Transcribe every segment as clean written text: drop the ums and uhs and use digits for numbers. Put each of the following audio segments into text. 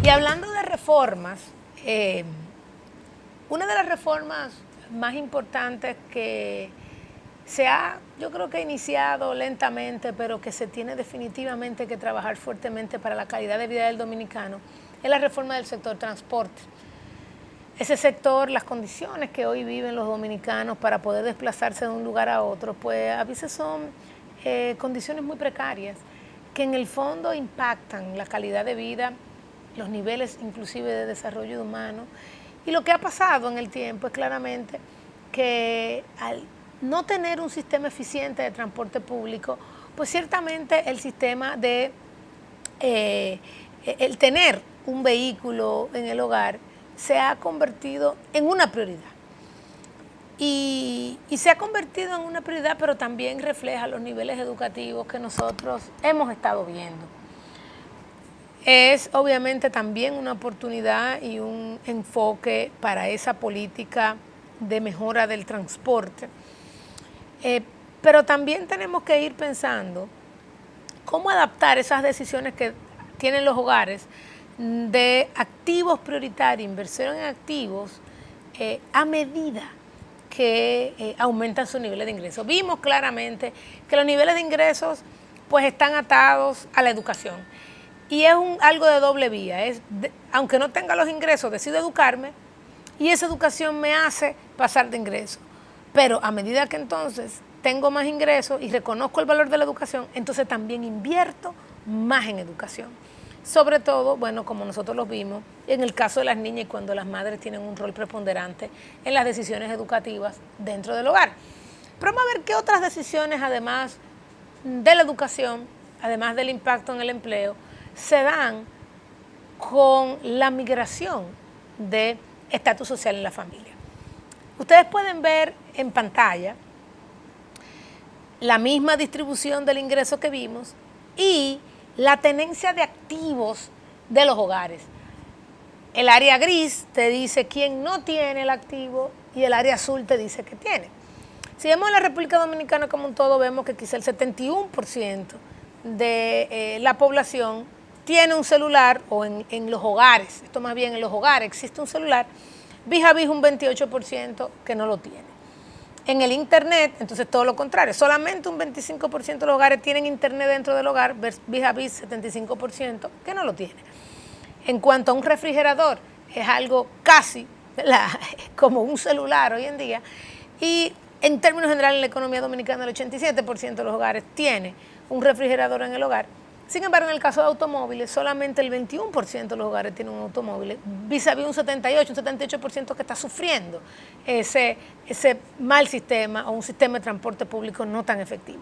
Y hablando de reformas, una de las reformas más importantes que yo creo que ha iniciado lentamente, pero que se tiene definitivamente que trabajar fuertemente para la calidad de vida del dominicano, es la reforma del sector transporte. Ese sector, las condiciones que hoy viven los dominicanos para poder desplazarse de un lugar a otro, pues a veces son condiciones muy precarias que en el fondo impactan la calidad de vida, los niveles inclusive de desarrollo humano. Y lo que ha pasado en el tiempo es claramente que al no tener un sistema eficiente de transporte público, pues ciertamente el sistema de el tener un vehículo en el hogar se ha convertido en una prioridad. Y se ha convertido en una prioridad, pero también refleja los niveles educativos que nosotros hemos estado viendo. Es obviamente también una oportunidad y un enfoque para esa política de mejora del transporte. Pero también tenemos que ir pensando cómo adaptar esas decisiones que tienen los hogares de activos prioritarios, inversión en activos, a medida que aumentan sus niveles de ingresos. Vimos claramente que los niveles de ingresos pues están atados a la educación. Y es algo de doble vía. Aunque no tenga los ingresos, decido educarme y esa educación me hace pasar de ingresos. Pero a medida que entonces tengo más ingresos y reconozco el valor de la educación, entonces también invierto más en educación. Sobre todo, bueno, como nosotros lo vimos, en el caso de las niñas y cuando las madres tienen un rol preponderante en las decisiones educativas dentro del hogar. Pero vamos a ver qué otras decisiones, además de la educación, además del impacto en el empleo, se dan con la migración de estatus social en la familia. Ustedes pueden ver en pantalla la misma distribución del ingreso que vimos y la tenencia de activos de los hogares. El área gris te dice quién no tiene el activo y el área azul te dice que tiene. Si vemos la República Dominicana como un todo, vemos que quizá el 71% de la población tiene un celular, o en los hogares, esto más bien en los hogares existe un celular, vis a vis un 28% que no lo tiene. En el internet, entonces todo lo contrario, solamente un 25% de los hogares tienen internet dentro del hogar, vis a vis 75% que no lo tiene. En cuanto a un refrigerador, es algo casi, ¿verdad?, como un celular hoy en día, y en términos generales en la economía dominicana el 87% de los hogares tiene un refrigerador en el hogar. Sin embargo, en el caso de automóviles, solamente el 21% de los hogares tienen un automóvil, vis a vis un 78% que está sufriendo ese mal sistema o un sistema de transporte público no tan efectivo.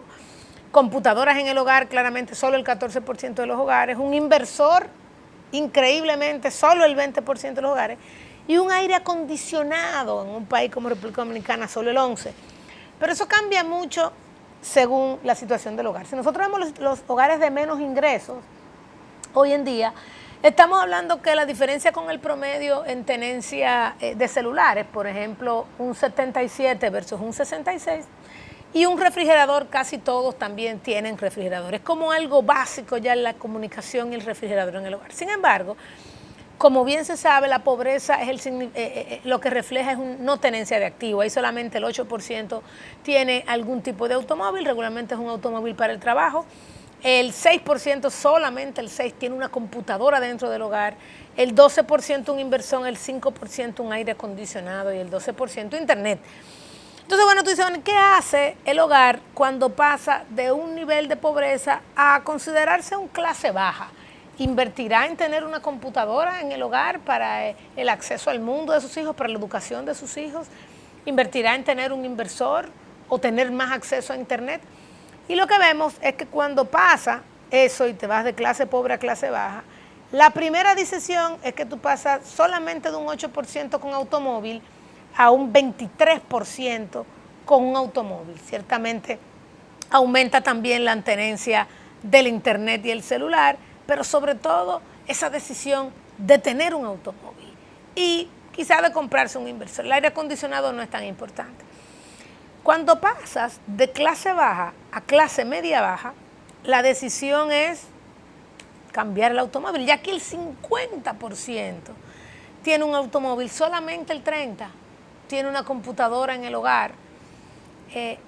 Computadoras en el hogar, claramente solo el 14% de los hogares, un inversor, increíblemente, solo el 20% de los hogares, y un aire acondicionado en un país como República Dominicana, solo el 11%. Pero eso cambia mucho según la situación del hogar. Si nosotros vemos los hogares de menos ingresos, hoy en día, estamos hablando que la diferencia con el promedio en tenencia de celulares, por ejemplo, un 77 versus un 66, y un refrigerador, casi todos también tienen refrigeradores, como algo básico ya en la comunicación y el refrigerador en el hogar. Sin embargo, como bien se sabe, la pobreza es lo que refleja es no tenencia de activo. Ahí solamente el 8% tiene algún tipo de automóvil, regularmente es un automóvil para el trabajo. El 6%, solamente el 6%, tiene una computadora dentro del hogar. El 12% una inversión, el 5% un aire acondicionado y el 12% internet. Entonces, bueno, tú dices, ¿qué hace el hogar cuando pasa de un nivel de pobreza a considerarse un clase baja? ¿Invertirá en tener una computadora en el hogar para el acceso al mundo de sus hijos, para la educación de sus hijos? ¿Invertirá en tener un inversor o tener más acceso a internet? Y lo que vemos es que cuando pasa eso y te vas de clase pobre a clase baja, la primera decisión es que tú pasas solamente de un 8% con automóvil a un 23% con un automóvil. Ciertamente aumenta también la tenencia del internet y el celular, pero sobre todo esa decisión de tener un automóvil y quizá de comprarse un inversor. El aire acondicionado no es tan importante. Cuando pasas de clase baja a clase media baja, la decisión es cambiar el automóvil, ya que el 50% tiene un automóvil, solamente el 30% tiene una computadora en el hogar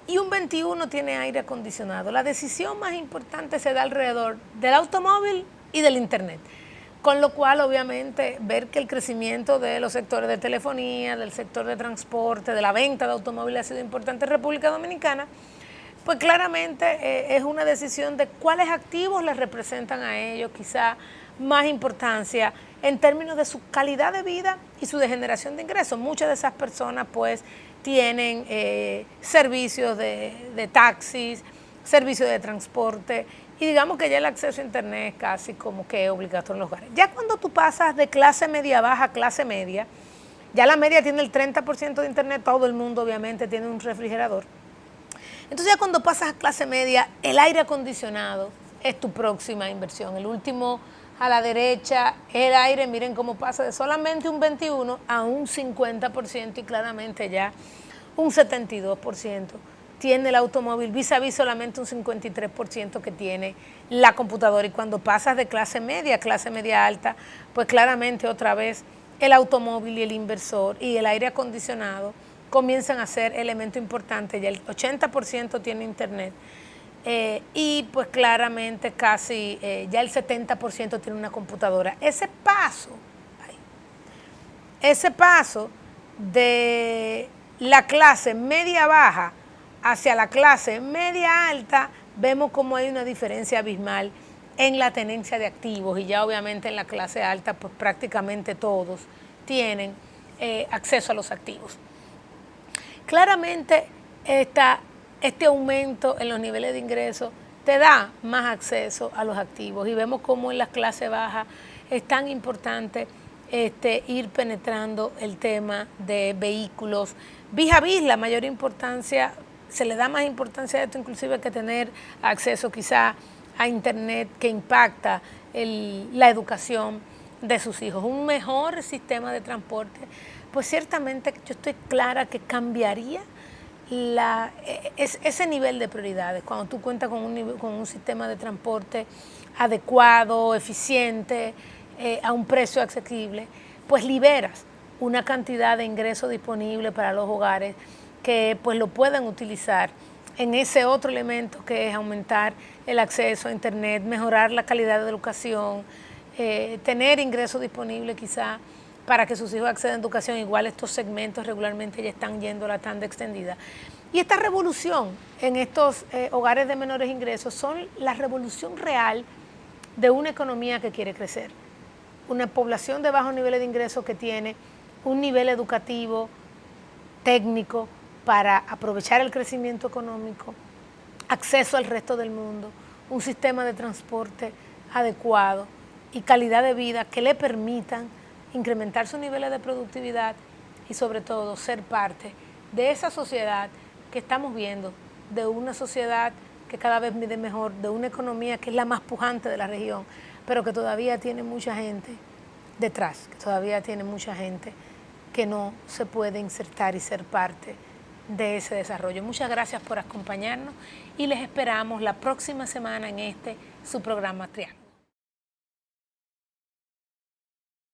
y un 21% tiene aire acondicionado. La decisión más importante se da alrededor del automóvil y del internet. Con lo cual, obviamente, ver que el crecimiento de los sectores de telefonía, del sector de transporte, de la venta de automóviles ha sido importante en República Dominicana, pues claramente es una decisión de cuáles activos les representan a ellos quizá más importancia en términos de su calidad de vida y su generación de ingresos. Muchas de esas personas pues tienen servicios de taxis, servicios de transporte, y digamos que ya el acceso a internet es casi como que es obligatorio en los hogares. Ya cuando tú pasas de clase media baja a clase media, ya la media tiene el 30% de internet, todo el mundo obviamente tiene un refrigerador. Entonces ya cuando pasas a clase media, el aire acondicionado es tu próxima inversión. El último a la derecha, el aire, miren cómo pasa de solamente un 21% a un 50% y claramente ya un 72% tiene el automóvil, vis a vis solamente un 53% que tiene la computadora. Y cuando pasas de clase media a clase media alta, pues claramente otra vez el automóvil y el inversor y el aire acondicionado comienzan a ser elemento importante. Ya el 80% tiene internet y pues claramente casi ya el 70% tiene una computadora. Ese paso de la clase media baja hacia la clase media alta, vemos como hay una diferencia abismal en la tenencia de activos, y ya obviamente en la clase alta pues prácticamente todos tienen acceso a los activos. Claramente este aumento en los niveles de ingresos te da más acceso a los activos, y vemos cómo en las clases bajas es tan importante ir penetrando el tema de vehículos. Vis a vis, la mayor importancia, se le da más importancia a esto inclusive que tener acceso quizá a internet, que impacta la educación de sus hijos. Un mejor sistema de transporte, pues ciertamente yo estoy clara que cambiaría ese nivel de prioridades. Cuando tú cuentas con un sistema de transporte adecuado, eficiente, a un precio asequible, pues liberas una cantidad de ingresos disponibles para los hogares que pues lo pueden utilizar en ese otro elemento que es aumentar el acceso a internet, mejorar la calidad de educación, tener ingresos disponibles quizá para que sus hijos accedan a educación. Igual estos segmentos regularmente ya están yendo a la tanda extendida. Y esta revolución en estos hogares de menores ingresos son la revolución real de una economía que quiere crecer. Una población de bajos niveles de ingresos que tiene un nivel educativo, técnico, para aprovechar el crecimiento económico, acceso al resto del mundo, un sistema de transporte adecuado y calidad de vida que le permitan incrementar sus niveles de productividad y sobre todo ser parte de esa sociedad que estamos viendo, de una sociedad que cada vez mide mejor, de una economía que es la más pujante de la región, pero que todavía tiene mucha gente detrás, que todavía tiene mucha gente que no se puede insertar y ser parte de ese desarrollo. Muchas gracias por acompañarnos y les esperamos la próxima semana en su programa Triángulo.